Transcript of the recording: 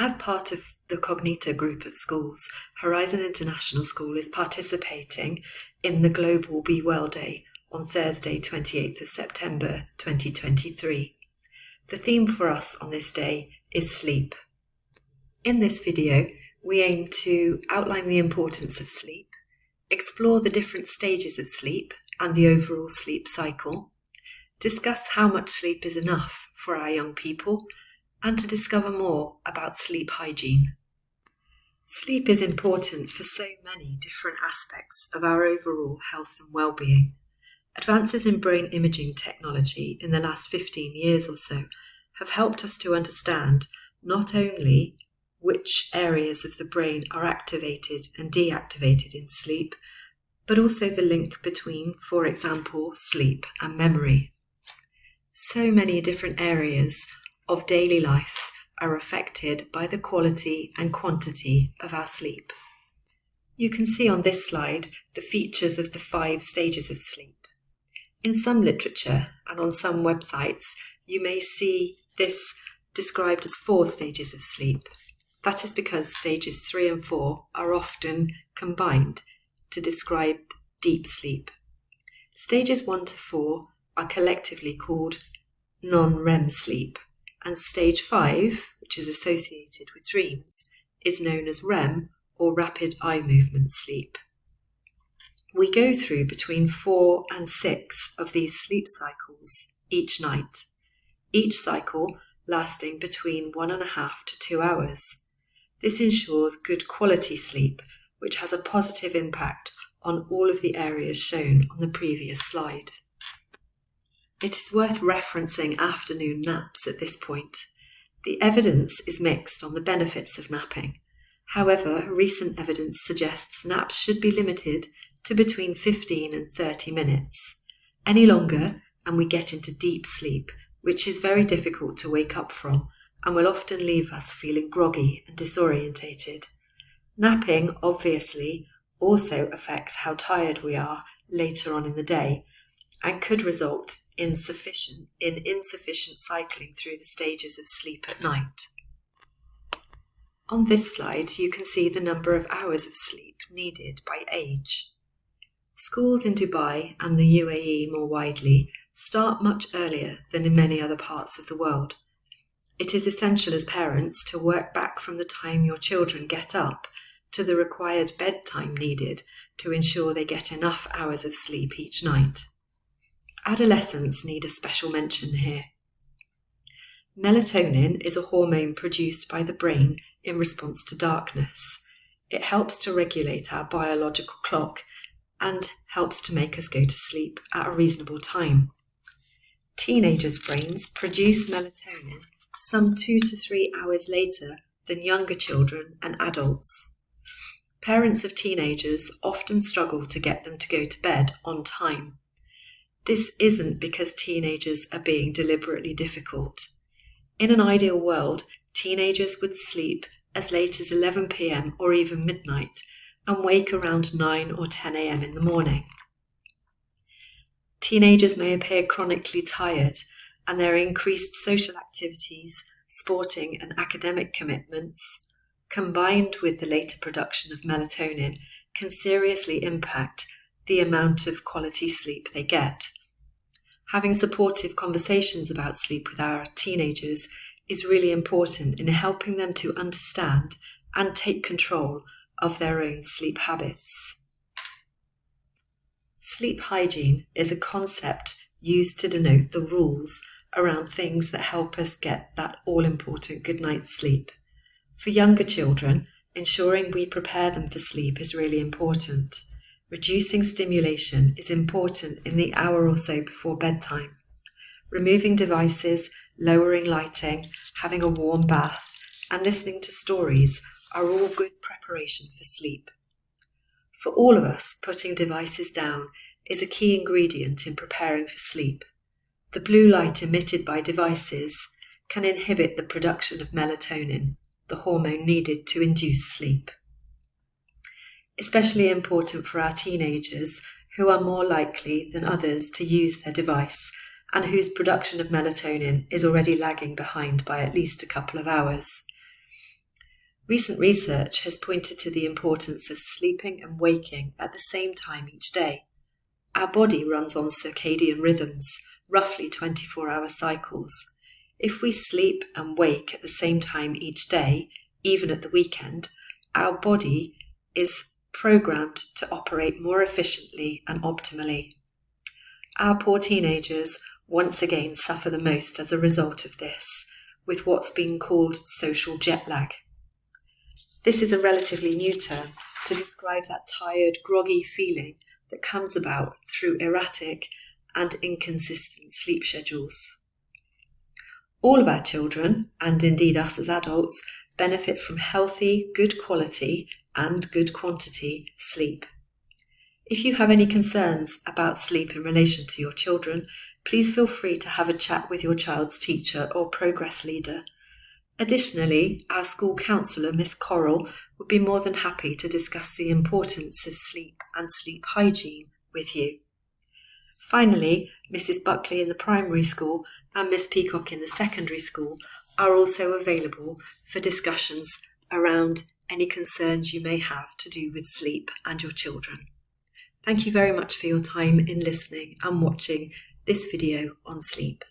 As part of the Cognita group of schools, Horizon International School is participating in the Global Be Well Day on Thursday, 28th of September 2023. The theme for us on this day is sleep. In this video, we aim to outline the importance of sleep, explore the different stages of sleep and the overall sleep cycle, discuss how much sleep is enough for our young people, and to discover more about sleep hygiene. Sleep is important for so many different aspects of our overall health and well-being. Advances in brain imaging technology in the last 15 years or so have helped us to understand not only which areas of the brain are activated and deactivated in sleep, but also the link between, for example, sleep and memory. So many different areas of daily life are affected by the quality and quantity of our sleep. You can see on this slide the features of the 5 stages of sleep. In some literature and on some websites, you may see this described as 4 stages of sleep. That is because stages 3 and 4 are often combined to describe deep sleep. Stages 1 to 4 are collectively called non-REM sleep, and stage 5, which is associated with dreams, is known as REM or rapid eye movement sleep. We go through between 4 and 6 of these sleep cycles each night, each cycle lasting between 1.5 to 2 hours. This ensures good quality sleep, which has a positive impact on all of the areas shown on the previous slide. It is worth referencing afternoon naps at this point. The evidence is mixed on the benefits of napping. However, recent evidence suggests naps should be limited to between 15 and 30 minutes. Any longer, and we get into deep sleep, which is very difficult to wake up from and will often leave us feeling groggy and disorientated. Napping, obviously, also affects how tired we are later on in the day and could result in insufficient cycling through the stages of sleep at night. On this slide, you can see the number of hours of sleep needed by age. Schools in Dubai and the UAE more widely start much earlier than in many other parts of the world. It is essential as parents to work back from the time your children get up to the required bedtime needed to ensure they get enough hours of sleep each night. Adolescents need a special mention here. Melatonin is a hormone produced by the brain in response to darkness. It helps to regulate our biological clock and helps to make us go to sleep at a reasonable time. Teenagers' brains produce melatonin some 2 to 3 hours later than younger children and adults. Parents of teenagers often struggle to get them to go to bed on time. This isn't because teenagers are being deliberately difficult. In an ideal world, teenagers would sleep as late as 11 p.m. or even midnight and wake around 9 or 10 a.m. in the morning. Teenagers may appear chronically tired, and their increased social activities, sporting and academic commitments, combined with the later production of melatonin, can seriously impact the amount of quality sleep they get. Having supportive conversations about sleep with our teenagers is really important in helping them to understand and take control of their own sleep habits. Sleep hygiene is a concept used to denote the rules around things that help us get that all-important good night's sleep. For younger children, ensuring we prepare them for sleep is really important. Reducing stimulation is important in the hour or so before bedtime. Removing devices, lowering lighting, having a warm bath, and listening to stories are all good preparation for sleep. For all of us, putting devices down is a key ingredient in preparing for sleep. The blue light emitted by devices can inhibit the production of melatonin, the hormone needed to induce sleep. Especially important for our teenagers, who are more likely than others to use their device and whose production of melatonin is already lagging behind by at least a couple of hours. Recent research has pointed to the importance of sleeping and waking at the same time each day. Our body runs on circadian rhythms, roughly 24-hour cycles. If we sleep and wake at the same time each day, even at the weekend, our body is programmed to operate more efficiently and optimally. Our poor teenagers once again suffer the most as a result of this, with what's been called social jet lag. This is a relatively new term to describe that tired, groggy feeling that comes about through erratic and inconsistent sleep schedules. All of our children, and indeed us as adults, benefit from healthy, good quality and good quantity sleep. If you have any concerns about sleep in relation to your children, please feel free to have a chat with your child's teacher or progress leader. Additionally, our school counsellor, Miss Coral, would be more than happy to discuss the importance of sleep and sleep hygiene with you. Finally, Mrs. Buckley in the primary school and Miss Peacock in the secondary school are also available for discussions around any concerns you may have to do with sleep and your children. Thank you very much for your time in listening and watching this video on sleep.